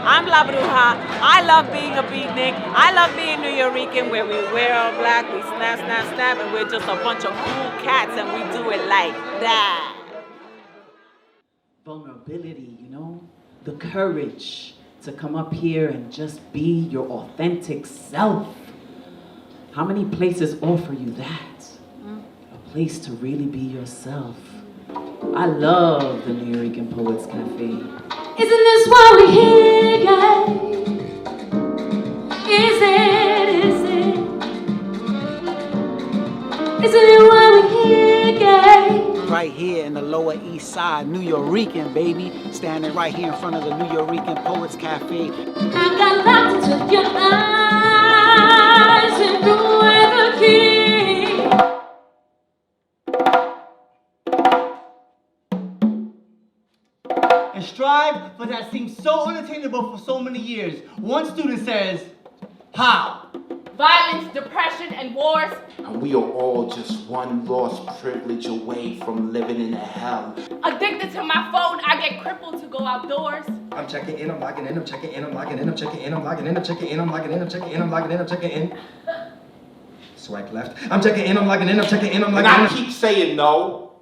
I'm La Bruja. I love being a Beatnik. I love being Nuyorican, where we wear all black, we snap, snap, snap, and we're just a bunch of cool cats, and we do it like that. Vulnerability, you know? The courage to come up here and just be your authentic self. How many places offer you that? A place to really be yourself. I love the Nuyorican Poets Cafe. Isn't this why we're here, guys? Is it? Isn't it why we're here, guys? Right here in the Lower East Side, Nuyorican, baby. Standing right here in front of the Nuyorican Poets Cafe. I got locked into your eyes and threw away the key. And strive for that seems so unattainable for so many years. One student says, how? Violence, depression, and wars. And we are all just one lost privilege away from living in a hell. Addicted to my phone, I get crippled to go outdoors. I'm checking in, I'm logging in, I'm checking in, I'm logging in, I'm checking in, I'm logging in, I'm checking in, I'm logging in, I'm checking in, I'm logging in, I'm checking in. Swipe left. I'm checking in, I'm logging in, I'm checking in, I'm logging in. And I keep saying no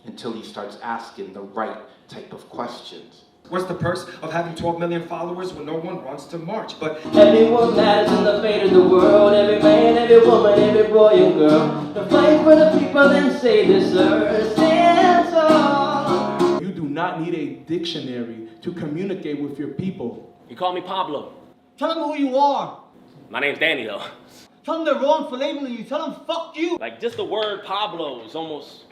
until he starts asking the right type of questions. What's the purse of having 12 million followers when no one wants to march? But everyone matters in the fate of the world. Every man, every woman, every boy and girl. To fight for the people and say this earth stands tall. You do not need a dictionary to communicate with your people. You call me Pablo. Tell them who you are. My name's Danny, though. Tell them they're wrong for labeling you. Tell them fuck you. Like, just the word Pablo is almost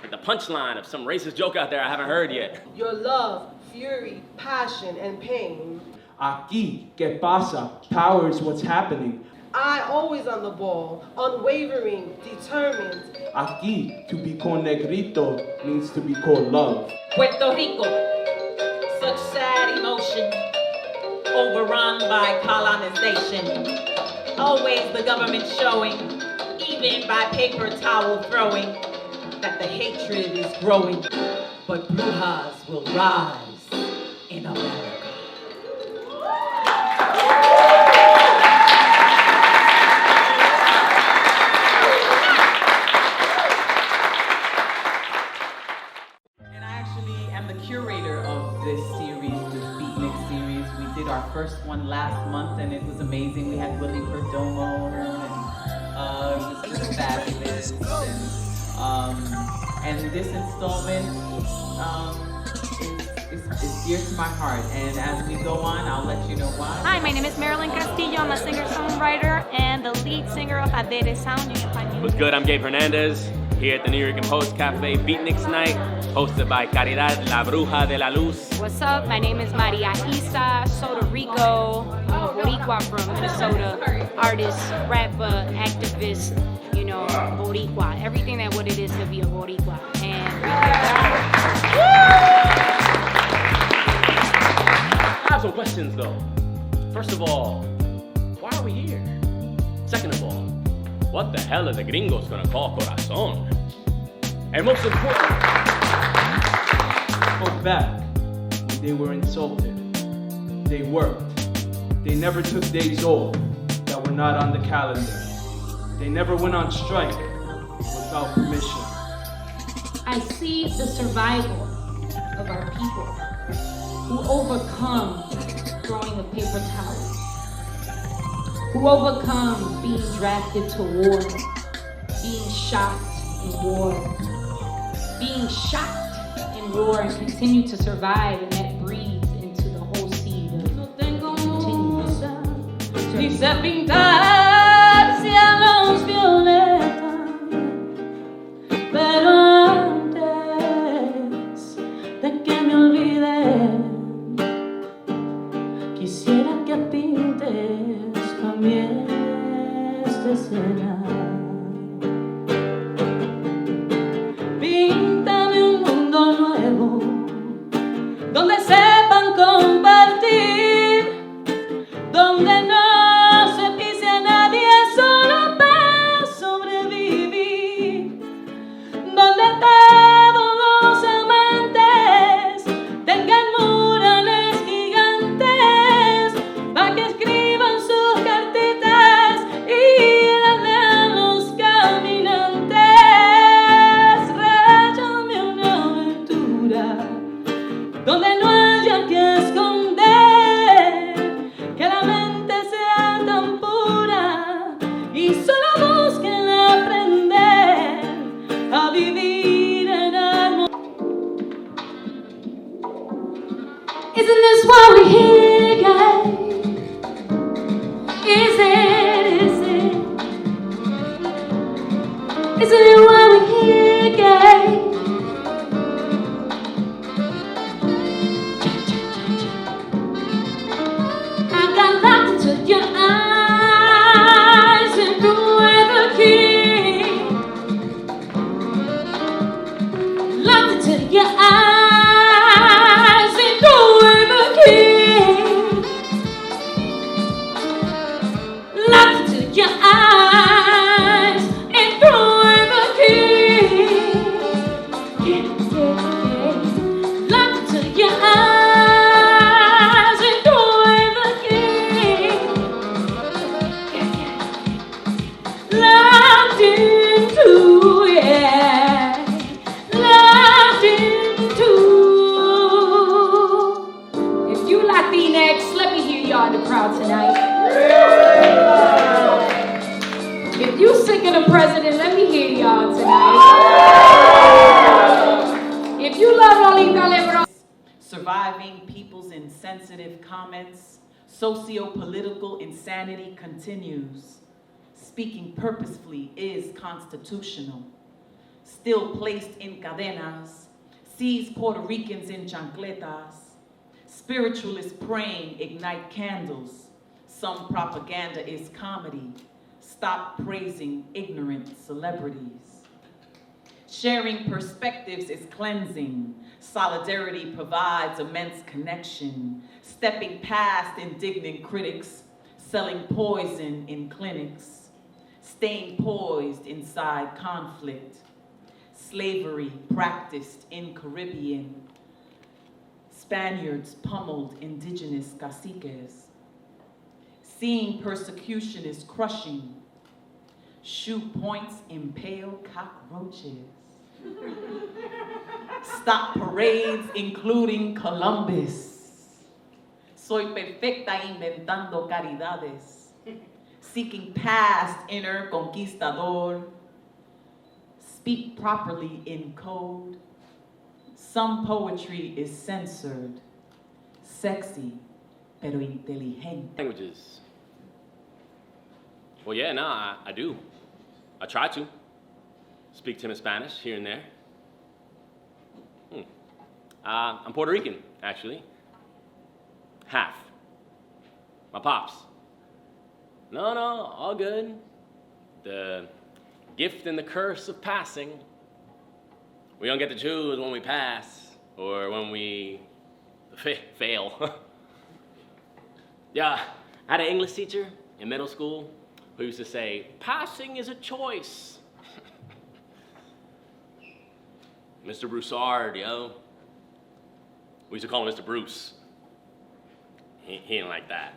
like the punchline of some racist joke out there I haven't heard yet. Your love, fury, passion, and pain. Aquí, que pasa, power is what's happening. I always on the ball, unwavering, determined. Aquí, to be called negrito means to be called love. Puerto Rico, such sad emotion, overrun by colonization. Always the government showing, even by paper towel throwing, that the hatred is growing. But Brujas will rise in America. And I actually am the curator of this series, this Beatnik series. We did our first one last month and it was amazing. We had Willie Perdomo and it was just fabulous. And this installment is dear to my heart. And as we go on, I'll let you know why. Hi, my name is Marilyn Castillo. I'm a singer-songwriter and the lead singer of Adere Sound en Español. What's good? I'm Gabe Hernandez here at the Nuyorican Poets Cafe Beatnix Night, hosted by Caridad, La Bruja de la Luz. What's up? My name is Maria Isa Soto Rico. I'm a Boricua from Minnesota. Artist, rapper, activist, you know, Boricua. Everything that what it is to be a Boricua. And I have some questions though. First of all, why are we here? Second of all, what the hell are the gringos gonna call corazon? And most important, Spoke back when they were insulted. They worked. They never took days off that were not on the calendar. They never went on strike without permission. I see the survival of our people who overcome throwing the paper towels, who overcome being drafted to war, being shot in war, being shot in war and continue to survive, and that breathes into the whole seed of Dice pintar cielos violetas, pero antes de que me olvide, quisiera que pintes pa' mí esta escena. Píntame un mundo nuevo, donde sepan compartir, donde no donde todos los amantes tengan muro en el haya que esconder, que la mente sea tan pura y solo busquen aprender a vivir en armonía. Isn't this why we're here, guys? Is it? Isn't it why we're here, guys? I got locked into your eyes and threw away the key. Locked into your eyes and threw away the key. Locked into your eyes and threw away the key. Locked into your eyes. If you Latinx, let me hear y'all in the crowd tonight. If you sick of the president, let me hear y'all tonight. If you love Lolita Lebron. Surviving people's insensitive comments, socio-political insanity continues. Speaking purposefully is constitutional. Still placed in cadenas, sees Puerto Ricans in chancletas. Spiritualists praying ignite candles. Some propaganda is comedy. Stop praising ignorant celebrities. Sharing perspectives is cleansing. Solidarity provides immense connection. Stepping past indignant critics, selling poison in clinics. Staying poised inside conflict. Slavery practiced in Caribbean. Spaniards pummeled indigenous caciques. Seeing persecution is crushing. Shoe points impale cockroaches. Stop parades including Columbus. Soy perfecta inventando caridades. Seeking past inner conquistador. Speak properly in code. Some poetry is censored. Sexy, pero inteligente. Languages. Well, yeah, no, I do. I try to speak timid Spanish here and there. I'm Puerto Rican, actually. Half. My pops. No, all good. The gift and the curse of passing. We don't get to choose when we pass or when we fail. Yeah, I had an English teacher in middle school who used to say, passing is a choice. Mr. Broussard, yo. We used to call him Mr. Bruce. He didn't like that.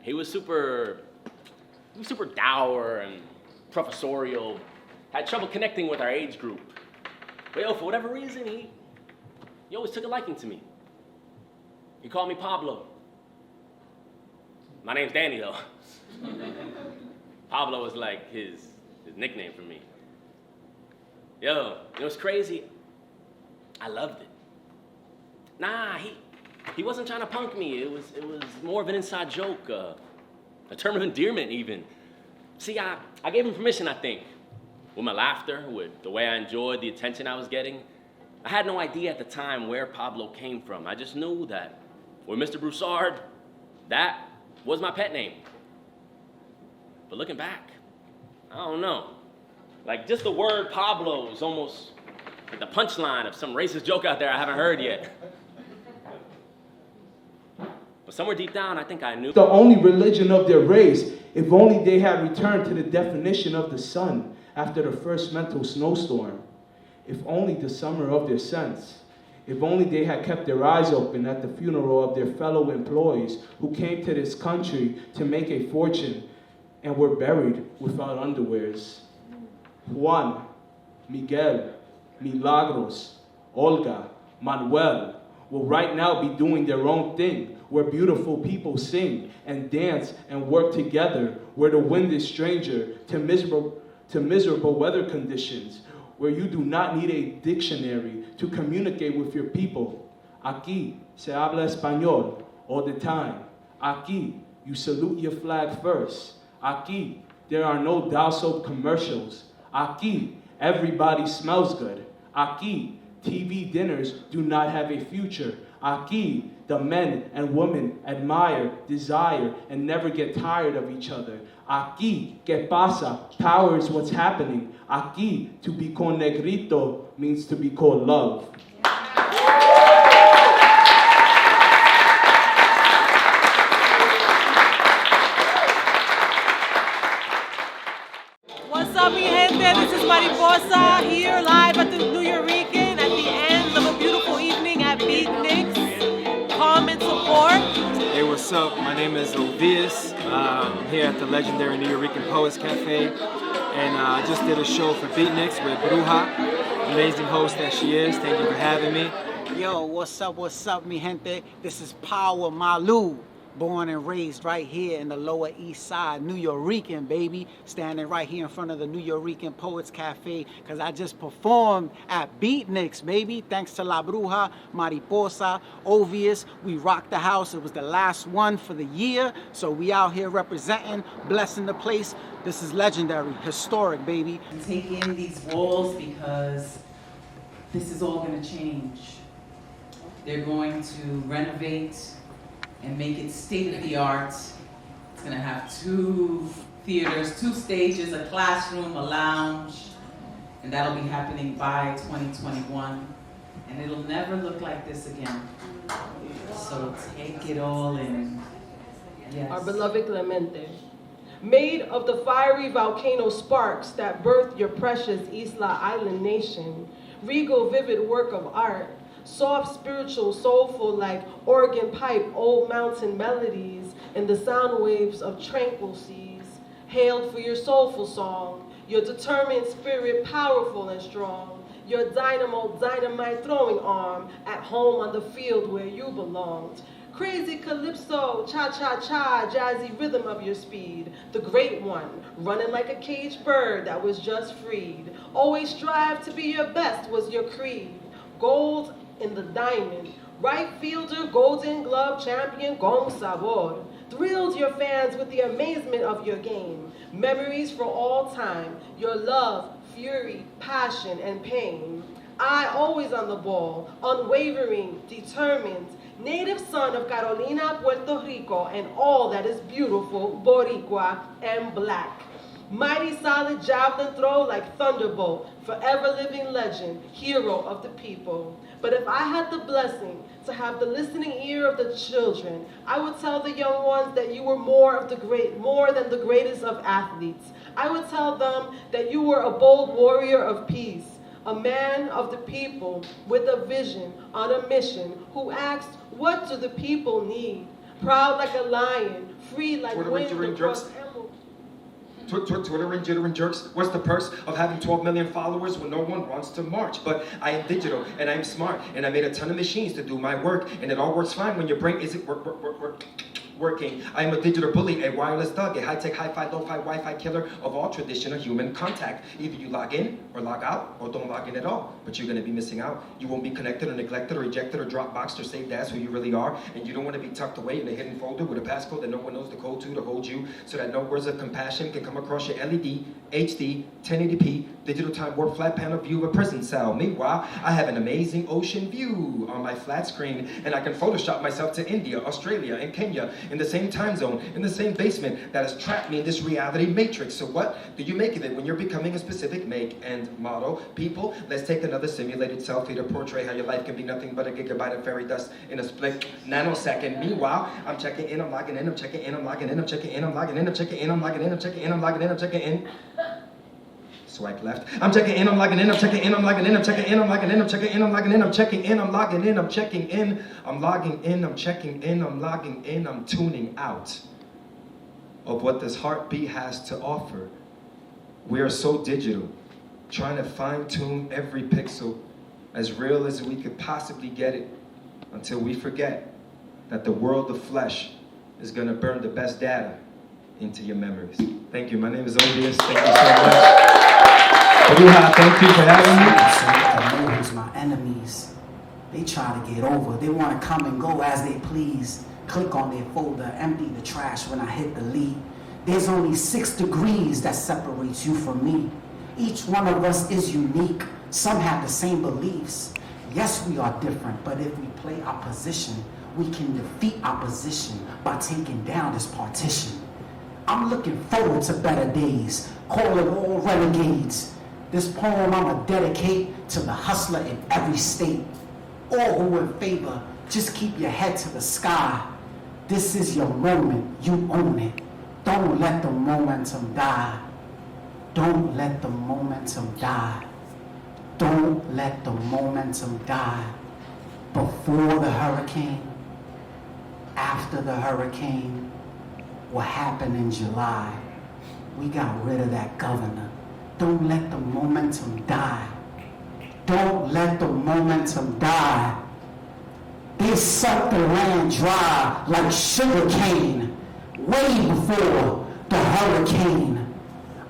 He was super dour and professorial, had trouble connecting with our age group. But yo, for whatever reason, he always took a liking to me. He called me Pablo. My name's Danny, though. Pablo was like his nickname for me. Yo, it was crazy. I loved it. Nah, he wasn't trying to punk me. It was more of an inside joke, a term of endearment even. See, I gave him permission, I think. With my laughter, with the way I enjoyed the attention I was getting. I had no idea at the time where Pablo came from. I just knew that with Mr. Broussard, that was my pet name. But looking back, I don't know. Like, just the word Pablo is almost like the punchline of some racist joke out there I haven't heard yet. But somewhere deep down, I think I knew. The only religion of their race, if only they had returned to the definition of the sun after the first mental snowstorm. If only the summer of their sense. If only they had kept their eyes open at the funeral of their fellow employees who came to this country to make a fortune and were buried without underwears. Juan, Miguel, Milagros, Olga, Manuel, will right now be doing their own thing, where beautiful people sing and dance and work together, where the wind is stranger to miserable weather conditions, where you do not need a dictionary to communicate with your people. Aquí se habla español all the time. Aquí you salute your flag first. Aquí there are no Dial soap commercials. Aquí everybody smells good. Aquí TV dinners do not have a future. Aquí the men and women admire, desire, and never get tired of each other. Aquí, que pasa, power is what's happening. Aquí, to be con negrito means to be called love. What's up, mi gente? This is Mariposa here live at the Nuyorican at the end of a beautiful evening at Beatnix. Come and support. Hey, what's up? My name is Ovius. I'm here at the legendary Nuyorican Poets Cafe, and I just did a show for Beatnix with Bruja. Amazing host that she is. Thank you for having me. Yo, what's up, mi gente? This is Power Malu. Born and raised right here in the Lower East Side, Nuyorican, baby. Standing right here in front of the Nuyorican Poets Cafe, because I just performed at Beatnix, baby. Thanks to La Bruja, Mariposa, Ovius. We rocked the house. It was the last one for the year. So we out here representing, blessing the place. This is legendary, historic, baby. Take in these walls because this is all going to change. They're going to renovate and make it state-of-the-art. It's gonna have 2 theaters, 2 stages, a classroom, a lounge, and that'll be happening by 2021. And it'll never look like this again. So take it all in. Yes. Our beloved Clemente. Made of the fiery volcano sparks that birthed your precious Isla Island nation, regal, vivid work of art, soft, spiritual, soulful like organ pipe, old mountain melodies in the sound waves of tranquil seas. Hailed for your soulful song, your determined spirit, powerful and strong, your dynamo, dynamite throwing arm at home on the field where you belonged. Crazy calypso, cha-cha-cha, jazzy rhythm of your speed. The great one, running like a caged bird that was just freed. Always strive to be your best was your creed. Gold in the diamond, right fielder, golden glove champion, con sabor. Thrilled your fans with the amazement of your game. Memories for all time, your love, fury, passion, and pain. I always on the ball, unwavering, determined, native son of Carolina, Puerto Rico, and all that is beautiful, Boricua, and black. Mighty solid javelin throw like thunderbolt, forever living legend, hero of the people. But if I had the blessing to have the listening ear of the children, I would tell the young ones that you were more than the greatest of athletes. I would tell them that you were a bold warrior of peace, a man of the people with a vision on a mission who asked, what do the people need? Proud like a lion, free like wind across Twittering, jittering jerks. What's the purse of having 12 million followers when no one wants to march? But I am digital and I'm smart and I made a ton of machines to do my work, and it all works fine when your brain isn't working. I am a digital bully, a wireless thug, a high-tech, hi-fi, lo-fi, Wi-Fi killer of all traditional human contact. Either you log in or log out, or don't log in at all, but you're gonna be missing out. You won't be connected or neglected or ejected or Dropboxed or saved as who you really are, and you don't want to be tucked away in a hidden folder with a passcode that no one knows the code to hold you, so that no words of compassion can come across your LED, HD, 1080p, digital time warp flat panel view of a prison cell. Meanwhile, I have an amazing ocean view on my flat screen, and I can Photoshop myself to India, Australia, and Kenya in the same time zone, in the same basement that has trapped me in this reality matrix. So what do you make of it when you're becoming a specific make and model? People, let's take another simulated selfie to portray how your life can be nothing but a gigabyte of fairy dust in a split nanosecond. Meanwhile, I'm checking in, I'm logging in, I'm checking in, I'm logging in, I'm checking in, I'm logging in, I'm checking in, I'm logging in, I'm checking in, I'm logging in, I'm checking in. Swipe left. I'm checking in, I'm logging in, I'm checking in, I'm logging in, I'm checking in, I'm logging in, I'm checking in, I'm logging in, I'm checking in, I'm logging in, I'm checking in, I'm logging in, I'm checking in, I'm logging in, I'm tuning out of what this heartbeat has to offer. We are so digital, trying to fine-tune every pixel as real as we could possibly get it. until we forget that the world of flesh is gonna burn the best data into your memories. Thank you. My name is Odious. Thank you so much. Bruja, thank you for having me. I know who's my enemies. They try to get over. They want to come and go as they please. Click on their folder, empty the trash when I hit delete. There's only 6 degrees that separates you from me. Each one of us is unique. Some have the same beliefs. Yes, we are different, but if we play our position, we can defeat opposition by taking down this partition. I'm looking forward to better days, calling all renegades. This poem I'ma dedicate to the hustler in every state. All who in favor, just keep your head to the sky. This is your moment, you own it. Don't let the momentum die. Don't let the momentum die. Don't let the momentum die. Before the hurricane, after the hurricane, what happened in July? We got rid of that governor. Don't let the momentum die. Don't let the momentum die. They sucked the land dry like sugar cane, way before the hurricane.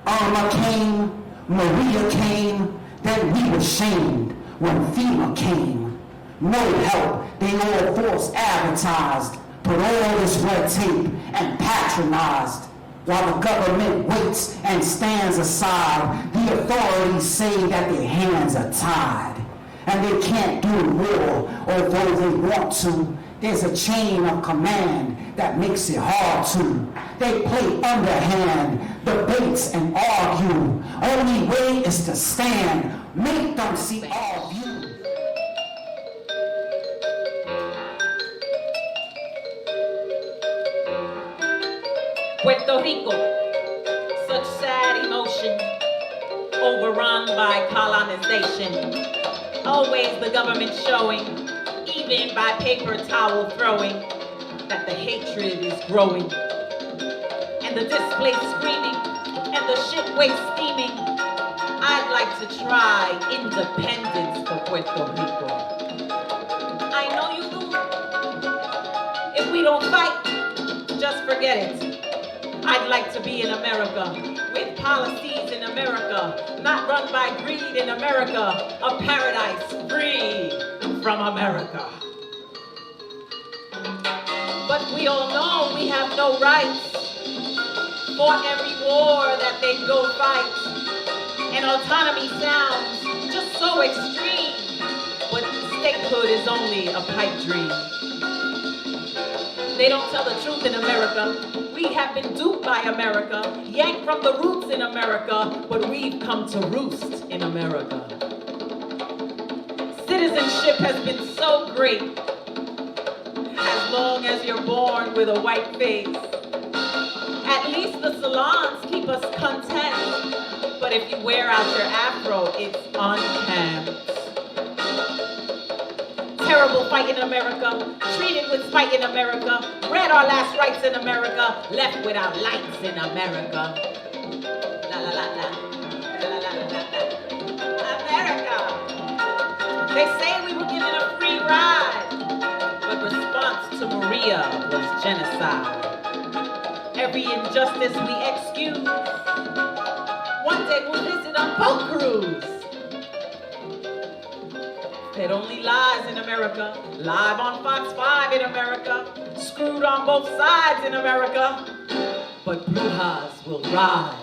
Irma came, Maria came, then we were shamed when FEMA came. No help, they all force advertised, put all this red tape and patronized. While the government waits and stands aside, the authorities say that their hands are tied. And they can't do more, although they want to. There's a chain of command that makes it hard to. They play underhand, debates and argue. Only way is to stand, make them see our view. Puerto Rico, such sad emotion, overrun by colonization. Always the government showing, even by paper towel throwing, that the hatred is growing. And the displaced screaming, and the ship waste steaming. I'd like to try independence for Puerto Rico. I know you do. If we don't fight, just forget it. I'd like to be in America, with policies in America, not run by greed in America, a paradise free from America. But we all know we have no rights. Fought every war that they go fight. And autonomy sounds just so extreme, but statehood is only a pipe dream. They don't tell the truth in America. We have been duped by America, yanked from the roots in America, but we've come to roost in America. Citizenship has been so great, as long as you're born with a white face. At least the salons keep us content, but if you wear out your afro, it's unkempt. Terrible fight in America, treated with spite in America, read our last rights in America, left without lights in America. La la la la, la la la la la. America. They say we were given a free ride, but response to Maria was genocide. Every injustice we excuse, one day we'll visit a boat cruise. It only lies in America, live on Fox 5 in America, screwed on both sides in America, but Brujas will rise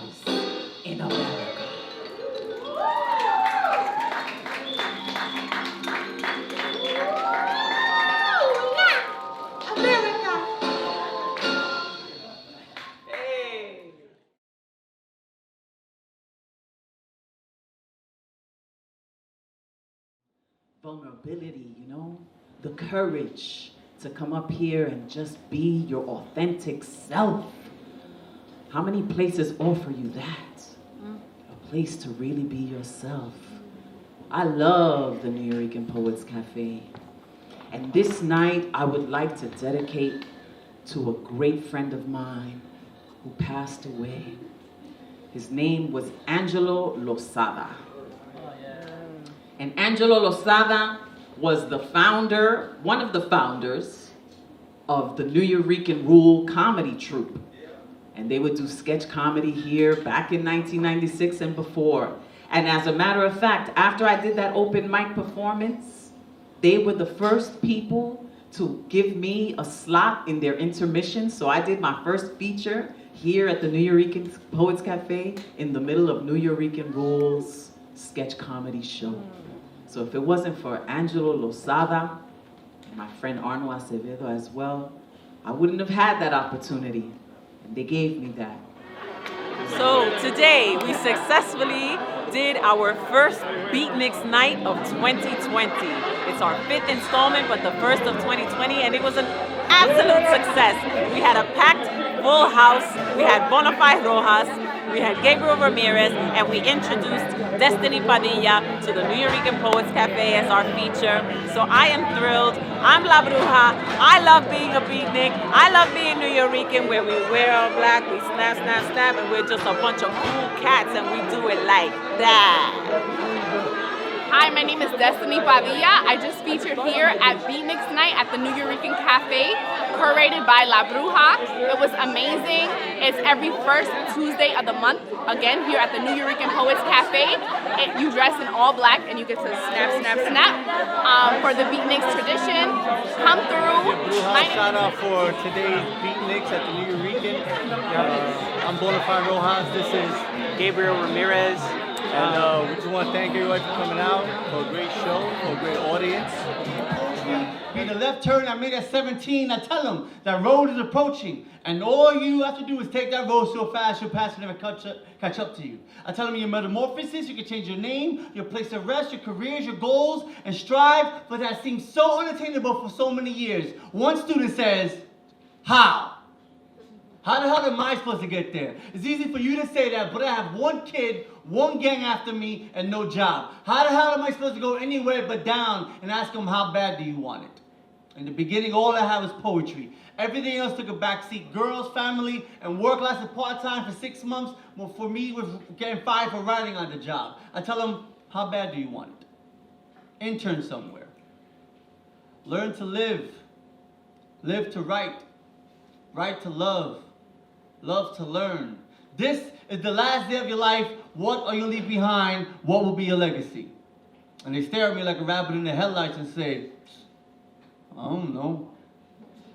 in America. Vulnerability, you know, the courage to come up here and just be your authentic self. How many places offer you that? A place to really be yourself. I love the Nuyorican Poets Cafe. And this night I would like to dedicate to a great friend of mine who passed away. His name was Angelo Lozada. And Angelo Lozada was one of the founders of the Nuyorican Rule comedy troupe. And they would do sketch comedy here back in 1996 and before. And as a matter of fact, after I did that open mic performance, they were the first people to give me a slot in their intermission. So I did my first feature here at the Nuyorican Poets Cafe in the middle of Nuyorican Rules sketch comedy show. So if it wasn't for Angelo Lozada and my friend Arno Acevedo as well, I wouldn't have had that opportunity. And they gave me that. So today we successfully did our first Beatnix night of 2020. It's our 5th installment, but the first of 2020, and it was an absolute success. We had a packed full house. We had Bonafide Rojas, we had Gabriel Ramirez, and we introduced Destiny Padilla to the Nuyorican Poets Cafe as our feature. So I am thrilled. I'm La Bruja. I love being a Beatnik. I love being Nuyorican, where we wear all black, we snap, snap, snap, and we're just a bunch of cool cats, and we do it like that. Hi, my name is Destiny Padilla. I just featured here at Beatnix Night at the Nuyorican Cafe, curated by La Bruja. It was amazing. It's every first Tuesday of the month, again, here at the Nuyorican Poets Cafe. You dress in all black and you get to snap, snap, snap. For the Beatnix tradition, come through. Bruja, shout out for today's Beatnix at the Nuyorican. I'm Bonafide Rojas. This is Gabriel Ramirez. And we just want to thank everybody for coming out, for a great show, for a great audience. In the left turn I made at 17, I tell them that road is approaching. And all you have to do is take that road so fast your past will never catch up to you. I tell them your metamorphosis, you can change your name, your place of rest, your careers, your goals, and strive, but that seems so unattainable for so many years. One student says, how? How the hell am I supposed to get there? It's easy for you to say that, but I have one kid, one gang after me, and no job. How the hell am I supposed to go anywhere but down and ask them how bad do you want it? In the beginning, all I had was poetry. Everything else took a backseat. Girls, family, and work lasted part-time for 6 months. Well, for me, it was getting fired for writing on the job. I tell them, how bad do you want it? Intern somewhere. Learn to live. Live to write. Write to love. Love to learn. This is the last day of your life. What are you leave behind? What will be your legacy? And they stare at me like a rabbit in the headlights and say, I don't know.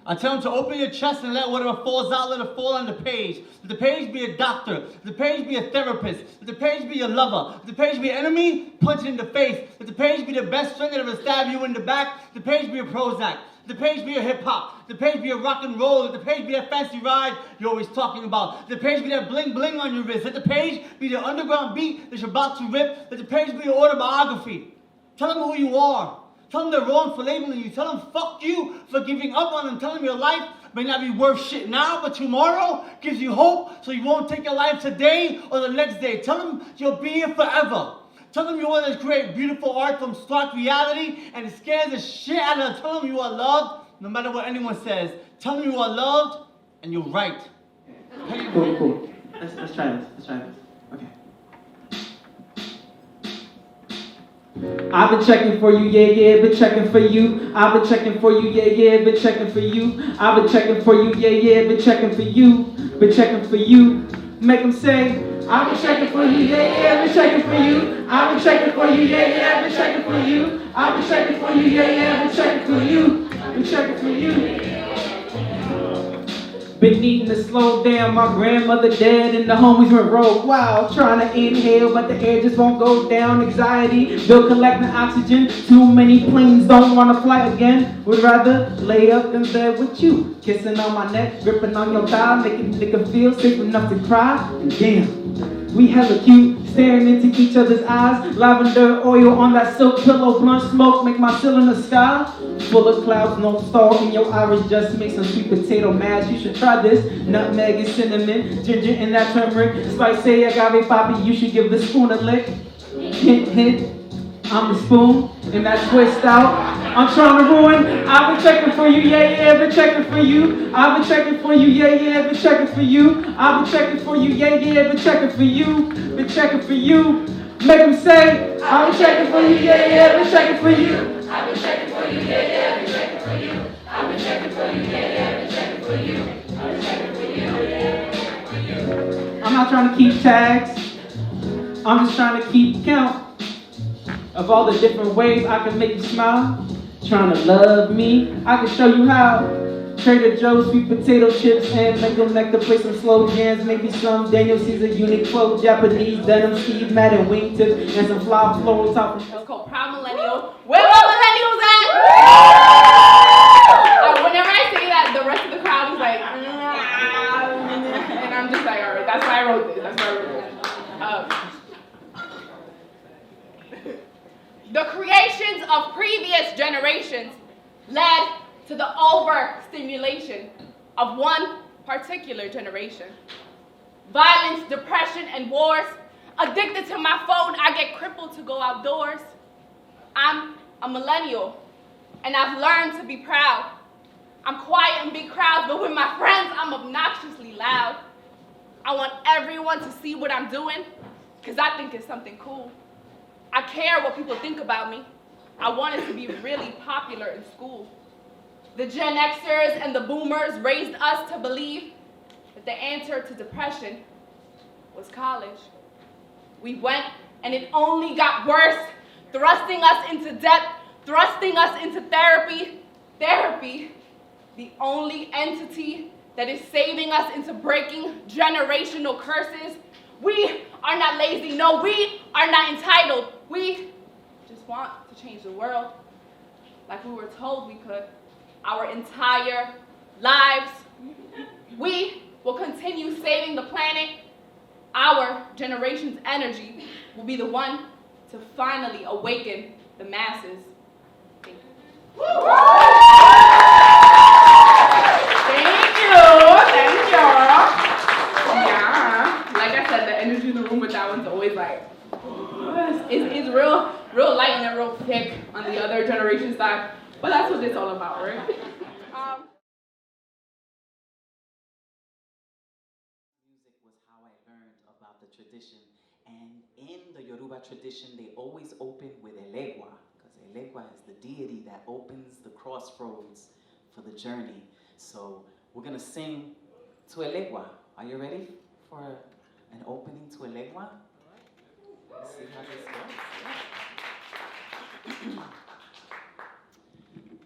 I tell them to open your chest and let whatever falls out, let it fall on the page. Let the page be a doctor. Let the page be a therapist. Let the page be your lover. Let the page be an enemy, punch it in the face. Let the page be the best friend that ever stabbed you in the back. Let the page be a Prozac. Let the page be a hip-hop. Let the page be a rock and roll. Let the page be that fancy ride you're always talking about. Let the page be that bling-bling on your wrist. Let the page be the underground beat that you're about to rip. Let the page be your autobiography. Tell them who you are. Tell them they're wrong for labeling you. Tell them fuck you for giving up on them. Tell them your life may not be worth shit now, but tomorrow gives you hope so you won't take your life today or the next day. Tell them you'll be here forever. Tell them you want to create beautiful art from stark reality and it scares the shit out of them. Tell them you are loved no matter what anyone says. Tell them you are loved and you're right. Cool. Let's try this. Okay. I've been checking for you, yeah, been checking for you. I've been checking for you, yeah, been checking for you. I've been checking for you, yeah, been checking for you. Been checking for you. Make them say, I've been checking for you, yeah, been checking for you. I've been checking for you, yeah, been checking for you. I've been checking for you, yeah, been checking for you. Been checking for you. Been needing to slow down, my grandmother dead and the homies went rogue. Wow, trying to inhale, but the air just won't go down. Anxiety, still collecting oxygen. Too many planes don't want to fly again. Would rather lay up in bed with you. Kissing on my neck, gripping on your thigh, making nigga feel safe enough to cry. And damn, we hella cute, staring into each other's eyes. Lavender oil on that silk pillow, blunt smoke, make my cylinder sky. Full of clouds, no star in your iris, just make some sweet potato mash. You should try this. Nutmeg and cinnamon, ginger and that turmeric. Spice agave poppy, you should give the spoon a lick. Hint, hint, I'm the spoon, and that twist out. I'm trying to ruin. I've been checking for you, yeah, been checking for you. I've been checking for you, yeah, been checking for you. I've been checking for you, yeah, been checking for you. Been checking for you. Make them say, I've been checking for you, yeah, been checking for you. I've been checking for you, yeah, yeah, I've been checking for you. I've been checking for you, yeah, yeah, I've been checking for you. I've been checking for you, yeah. I'm not trying to keep tags. I'm just trying to keep count of all the different ways I can make you smile. Trying to love me, I can show you how. Trader Joe's, sweet potato chips, and mango nectar, play some slow jams, maybe some Daniel Caesar, Uniqlo, Japanese denim, Steve Madden, wingtips, and some fly floral top. It's called Proud Millennial. Where my millennials at? Whenever I say that, the rest of the crowd is like, and I'm just like, all right, that's why I wrote this. That's why I wrote this. The creations of previous generations led to the overstimulation of one particular generation. Violence, depression, and wars. Addicted to my phone, I get crippled to go outdoors. I'm a millennial, and I've learned to be proud. I'm quiet in big crowds, but with my friends, I'm obnoxiously loud. I want everyone to see what I'm doing, because I think it's something cool. I care what people think about me. I wanted to be really popular in school. The Gen Xers and the Boomers raised us to believe that the answer to depression was college. We went, and it only got worse, thrusting us into debt, thrusting us into therapy. Therapy, the only entity that is saving us into breaking generational curses. We are not lazy, no, we are not entitled. We just want to change the world like we were told we could our entire lives. We will continue saving the planet. Our generation's energy will be the one to finally awaken the masses. Thank you. Thank you. Yeah, like I said, the energy in the room with that one's always like, it's real light and real thick on the other generation side. But that's what it's all about, right? Music was how I learned about the tradition. And in the Yoruba tradition, they always open with Elegua, because Elegua is the deity that opens the crossroads for the journey. So we're going to sing to Elegua. Are you ready for an opening to Elegua? Let's see how this goes.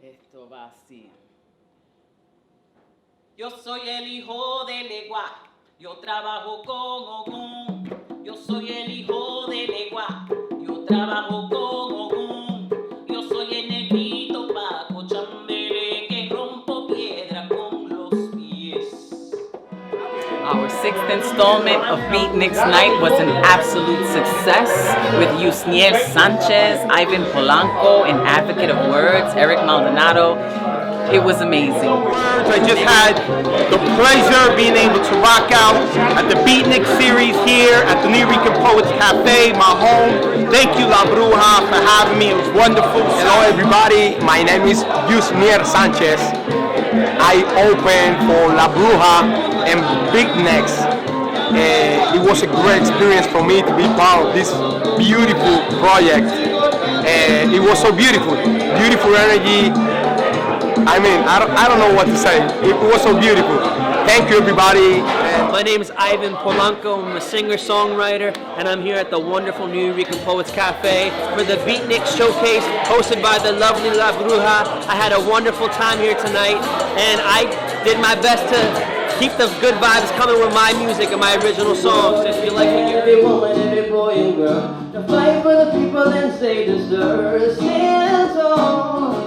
Esto va así. Yo soy el hijo de Legua, yo trabajo con Ogún. Yo soy el hijo de Legua, yo trabajo con Ogún. Yo soy el negrito Paco Chambere que rompo piedra con los pies. Our sixth installment of Beatnix Night was an absolute success with Yusniel Sanchez, Ivan Polanco, an advocate of words, Eric Maldonado. It was amazing. I just had the pleasure of being able to rock out at the Beatnik series here at the Nuyorican Poets Cafe, my home. Thank you, La Bruja, for having me. It was wonderful. Hello, everybody. My name is Yusniel Sanchez. I opened for La Bruja and Beatnix. It was a great experience for me to be part of this beautiful project. It was so beautiful. Beautiful energy. I mean, I don't know what to say. It was so beautiful. Thank you, everybody. My name is Ivan Polanco. I'm a singer-songwriter, and I'm here at the wonderful Nuyorican Poets Cafe for the Beatnik Showcase, hosted by the lovely La Bruja. I had a wonderful time here tonight, and I did my best to keep the good vibes coming with my music and my original songs. If you like what every woman, every boy and girl, to fight for the people and say deserve stand tall.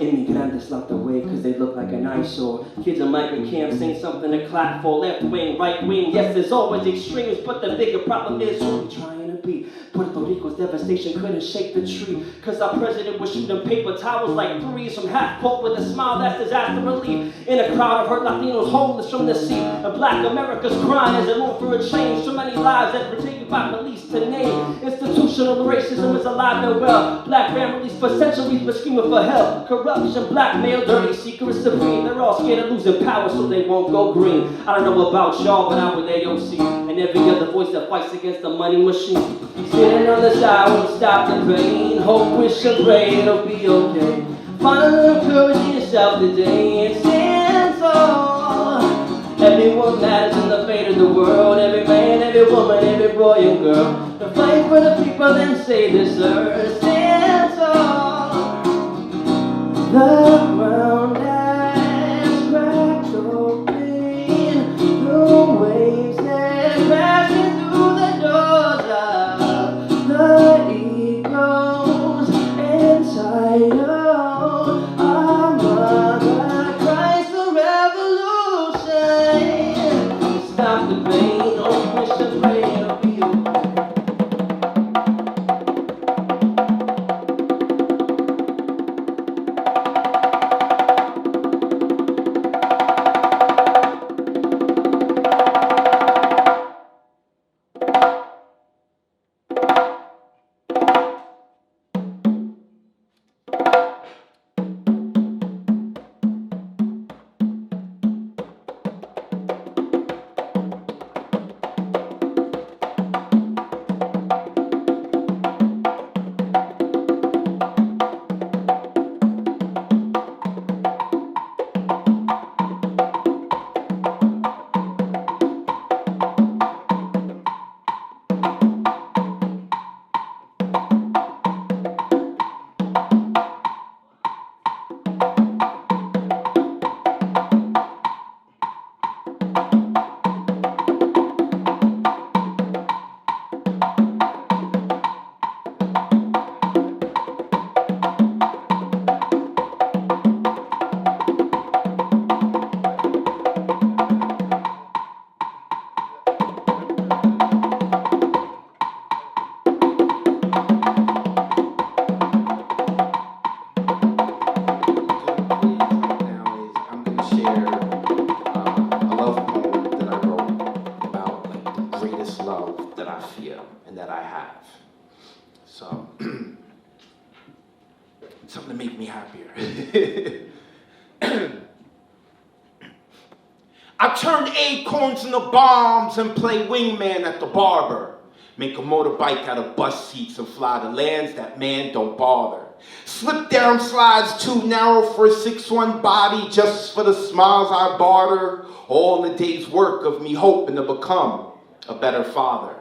Immigrantes locked away cause they look like an eyesore. Kids in migrant camps saying something to clap for. Left wing, right wing, yes there's always extremes, but the bigger problem is who we trying to be. Puerto Rico's devastation couldn't shake the tree, cause our president was shooting paper towels like threes from half-court with a smile, that's disaster relief. In a crowd of hurt Latinos homeless from the sea, and black America's crying as they long for a change. So many lives that were taken by police to name. Institutional racism is alive and well. Black families for centuries been screaming for help. Corruption, blackmail, dirty secrets supreme. They're all scared of losing power so they won't go green. I don't know about y'all, but I'm with AOC. and every other voice that fights against the money machine. Sitting on the side won't stop the pain. Hope, wish, and pray it'll be okay. Find a little courage in yourself today and stand tall. Everyone matters in the fate of the world. Every man, every woman, every boy and girl. To fight for the people and save this earth. Stand tall. The ground has cracked open. The waves that crashing through the doors of the egos inside of our mother Christ the revolution. Stop the pain, don't push the pain, it'll be okay. Something to make me happier. I turn acorns into bombs and play wingman at the barber. Make a motorbike out of bus seats and fly to lands that man don't bother. Slip down slides too narrow for a 6'1" body just for the smiles I barter. All in a day's work of me hoping to become a better father.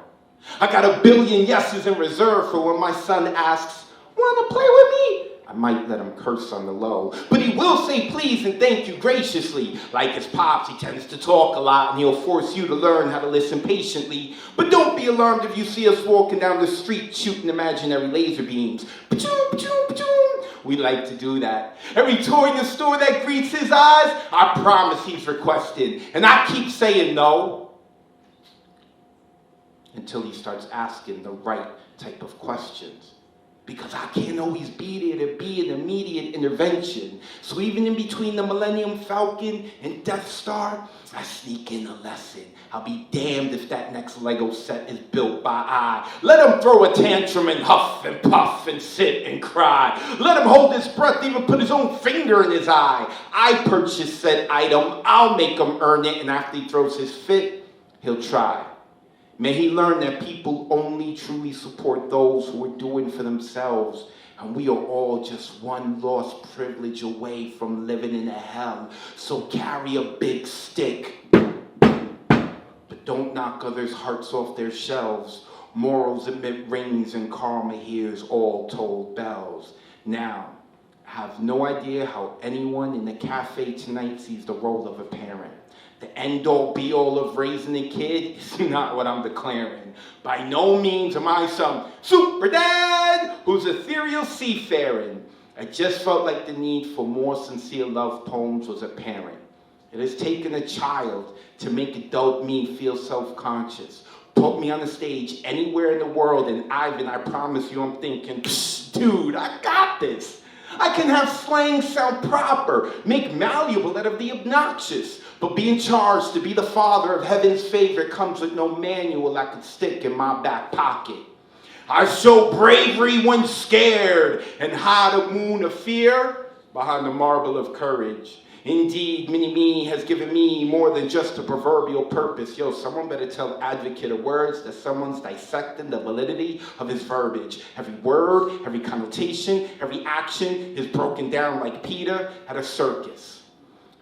I got a billion yeses in reserve for when my son asks, wanna play with me? I might let him curse on the low, but he will say please and thank you graciously. Like his pops, he tends to talk a lot and he'll force you to learn how to listen patiently. But don't be alarmed if you see us walking down the street shooting imaginary laser beams. Pa-choom, pa-choom, pa-choom. We like to do that. Every toy in the store that greets his eyes, I promise he's requested. And I keep saying no until he starts asking the right type of questions. Because I can't always be there to be an immediate intervention. So even in between the Millennium Falcon and Death Star, I sneak in a lesson. I'll be damned if that next Lego set is built by I. Let him throw a tantrum and huff and puff and sit and cry. Let him hold his breath, even put his own finger in his eye. I purchase said item, I'll make him earn it, and after he throws his fit, he'll try. May he learn that people only truly support those who are doing for themselves, and we are all just one lost privilege away from living in a hell. So carry a big stick, but don't knock others' hearts off their shelves. Morals emit rings and karma hears all toll bells. Now, I have no idea how anyone in the cafe tonight sees the role of a parent. The end-all, be-all of raising a kid is not what I'm declaring. By no means am I some super dad who's ethereal seafaring. I just felt like the need for more sincere love poems was apparent. It has taken a child to make adult me feel self-conscious. Put me on the stage anywhere in the world, and Ivan, I promise you I'm thinking, dude, I got this. I can have slang sound proper, make malleable out of the obnoxious. But being charged to be the father of heaven's favorite comes with no manual I could stick in my back pocket. I show bravery when scared and hide a moon of fear behind the marble of courage. Indeed, Mini-Me has given me more than just a proverbial purpose. Yo, someone better tell Advocate of Words that someone's dissecting the validity of his verbiage. Every word, every connotation, every action is broken down like Peter at a circus.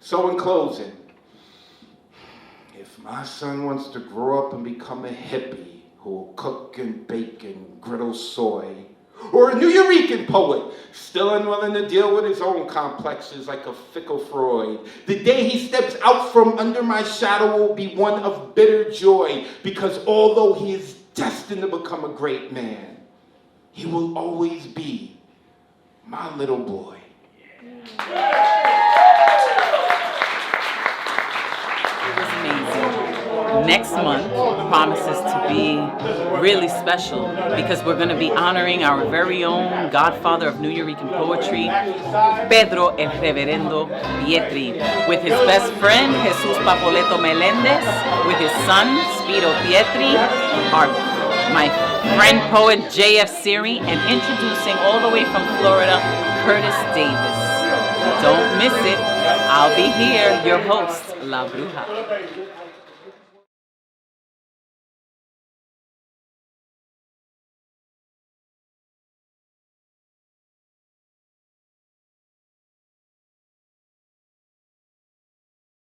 So in closing, if my son wants to grow up and become a hippie who will cook and bake and griddle soy, or a Nuyorican poet, still unwilling to deal with his own complexes like a fickle Freud, the day he steps out from under my shadow will be one of bitter joy, because although he is destined to become a great man, he will always be my little boy. Next month promises to be really special because we're going to be honoring our very own godfather of Nuyorican poetry, Pedro el Reverendo Pietri, with his best friend, Jesus Papoleto Melendez, with his son, Spiro Pietri, my friend poet, J.F. Siri, and introducing all the way from Florida, Curtis Davis. Don't miss it. I'll be here, your host, La Bruja.